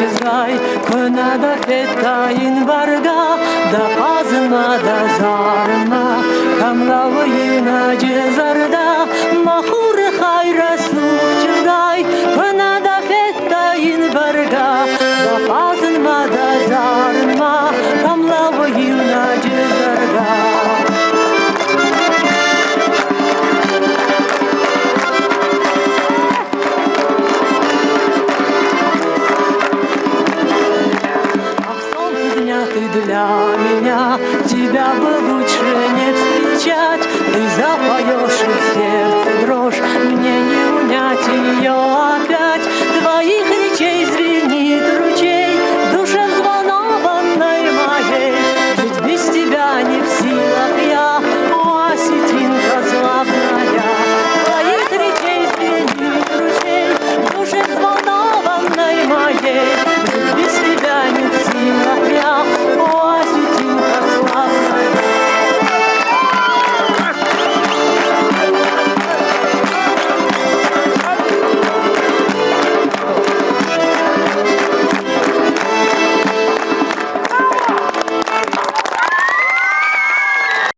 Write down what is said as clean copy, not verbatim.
cizgai, până da feta in varga, da pazma da zarma, cam la văina cizarda, mahur hayra suh cizgai, până da feta in varga, da pazma da zarma, cam la văina cizarda. Ты для меня, тебя бы лучше не встречать. Ты запоешь, и в сердце дрожь, мне не унять ее.